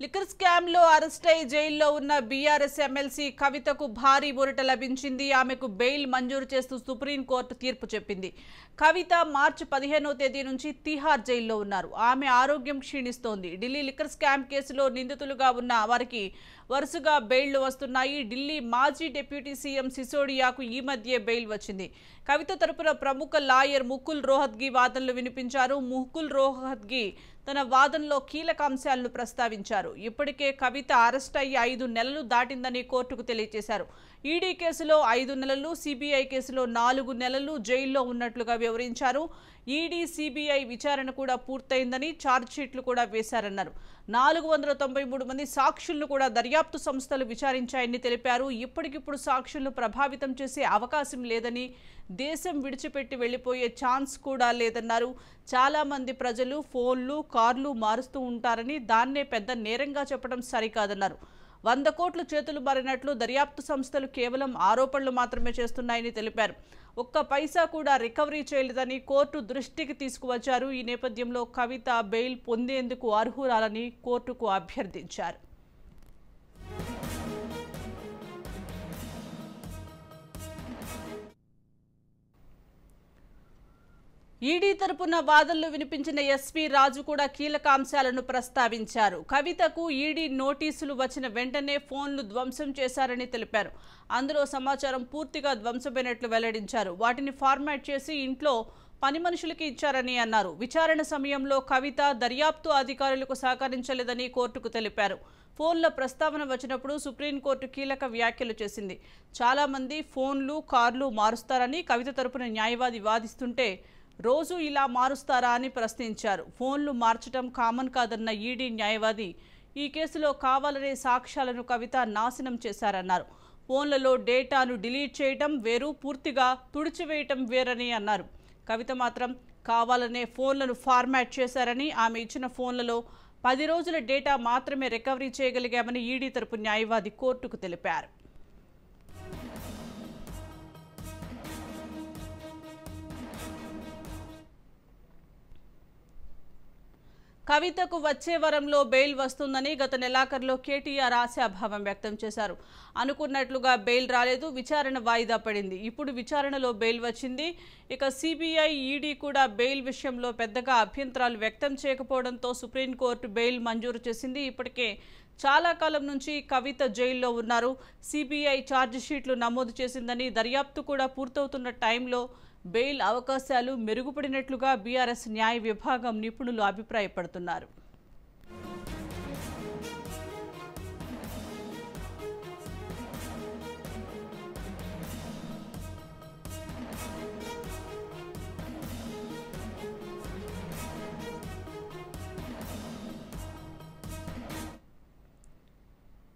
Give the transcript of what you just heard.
Liquor scam లో arrest అయి జైల్లో ఉన్న బీఆర్ఎస్ ఎమ్మెల్సీ కవితకు భారీ ఊరట లభించింది. ఆమెకు బెయిల్ మంజూరు చేస్తూ సుప్రీంకోర్టు తీర్పు చెప్పింది. కవిత మార్చి 15వ తేదీ నుంచి తిహార్ జైల్లో ఉన్నారు. ఆమె ఆరోగ్యం క్షీణిస్తోంది. ఢిల్లీ లిక్కర్ స్కామ్ కేసులో నిందితులుగా ఉన్న వారికి వరుసగా బెయిళ్లు వస్తున్నాయి. ఢిల్లీ మాజీ డిప్యూటీ సీఎం సిసోడియాకు ఈ మధ్య బెయిల్ వచ్చింది. కవిత తరపున ప్రముఖ లాయర్ ముకుల్ రోహత్గి వాదనలు వినిపించారు. ముకుల్ రోహత్గి తన వాదనలో కీలక అంశాలను ప్రస్తావించారు. ఇప్పటికే కవిత అరెస్ట్ అయ్యి 5 నెలలు దాటిందని కోర్టుకు తెలియజేశారు. ఈడీ కేసులో 5 నెలలు, సిబిఐ కేసులో 4 నెలలు జైల్లో ఉన్నట్లుగా వివరించారు. ఈడీ, సిబిఐ విచారణ కూడా పూర్తయిందని, ఛార్జ్షీట్లు కూడా వేశారన్నారు. 493 మంది సాక్షులను కూడా దర్యాప్తు సంస్థలు విచారించాయని తెలిపారు. ఇప్పటికిప్పుడు సాక్షులను ప్రభావితం చేసే అవకాశం లేదని, దేశం విడిచిపెట్టి వెళ్లిపోయే ఛాన్స్ కూడా లేదన్నారు. చాలా మంది ప్రజలు ఫోన్లు, కార్లు మారుస్తూ ఉంటారని, దాన్నే పెద్ద నేరంగా చెప్పడం సరికాదన్నారు. 100 కోట్లు చేతులు మారినట్లు దర్యాప్తు సంస్థలు కేవలం ఆరోపణలు మాత్రమే చేస్తున్నాయని తెలిపారు. ఒక్క పైసా కూడా రికవరీ చేయలేదని కోర్టు దృష్టికి తీసుకువచ్చారు. ఈ నేపథ్యంలో కవిత బెయిల్ పొందేందుకు అర్హురాలని కోర్టుకు అభ్యర్థించారు. ఈడీ తరపున వాదనలు వినిపించిన ఎస్పీ రాజు కూడా కీలక అంశాలను ప్రస్తావించారు. కవితకు ఈడీ నోటీసులు వచ్చిన వెంటనే ఫోన్లు ధ్వంసం చేశారని తెలిపారు. అందులో సమాచారం పూర్తిగా ధ్వంసమైనట్లు వెల్లడించారు. వాటిని ఫార్మాట్ చేసి ఇంట్లో పని మనుషులకి ఇచ్చారని అన్నారు. విచారణ సమయంలో కవిత దర్యాప్తు అధికారులకు సహకరించలేదని కోర్టుకు తెలిపారు. ఫోన్ల ప్రస్తావన వచ్చినప్పుడు సుప్రీంకోర్టు కీలక వ్యాఖ్యలు చేసింది. చాలా మంది ఫోన్లు, కార్లు మారుస్తారని కవిత తరపున న్యాయవాది వాదిస్తుంటే రోజు ఇలా మారుస్తారా అని ప్రశ్నించారు. ఫోన్లు మార్చడం కామన్ కాదన్న ఈడీ న్యాయవాది ఈ కేసులో కావాలనే సాక్ష్యాలను కవిత నాశనం చేశారన్నారు. ఫోన్లలో డేటాను డిలీట్ చేయడం వేరు, పూర్తిగా తుడిచివేయటం వేరని అన్నారు. కవిత మాత్రం కావాలనే ఫోన్లను ఫార్మాట్ చేశారని, ఆమె ఇచ్చిన ఫోన్లలో 10 రోజుల డేటా మాత్రమే రికవరీ చేయగలిగామని ఈడీ తరపు న్యాయవాది కోర్టుకు తెలిపారు. కవితకు వచ్చే వారంలో బెయిల్ వస్తుందని గత నెలాఖరులో కేటీఆర్ ఆశాభావం వ్యక్తం చేశారు. అనుకున్నట్లుగా బెయిల్ రాలేదు. విచారణ వాయిదా పడింది. ఇప్పుడు విచారణలో బెయిల్ వచ్చింది. ఇక సిబిఐ, ఈడీ కూడా బెయిల్ విషయంలో పెద్దగా అభ్యంతరాలు వ్యక్తం చేయకపోవడంతో సుప్రీంకోర్టు బెయిల్ మంజూరు చేసింది. ఇప్పటికే చాలా కాలం నుంచి కవిత జైల్లో ఉన్నారు. సిబిఐ ఛార్జ్షీట్లు నమోదు చేసిందని, దర్యాప్తు కూడా పూర్తవుతున్న టైంలో బెయిల్ అవకాశాలు మెరుగుపడినట్లుగా బీఆర్ఎస్ న్యాయ విభాగం నిపుణులు అభిప్రాయపడుతున్నారు.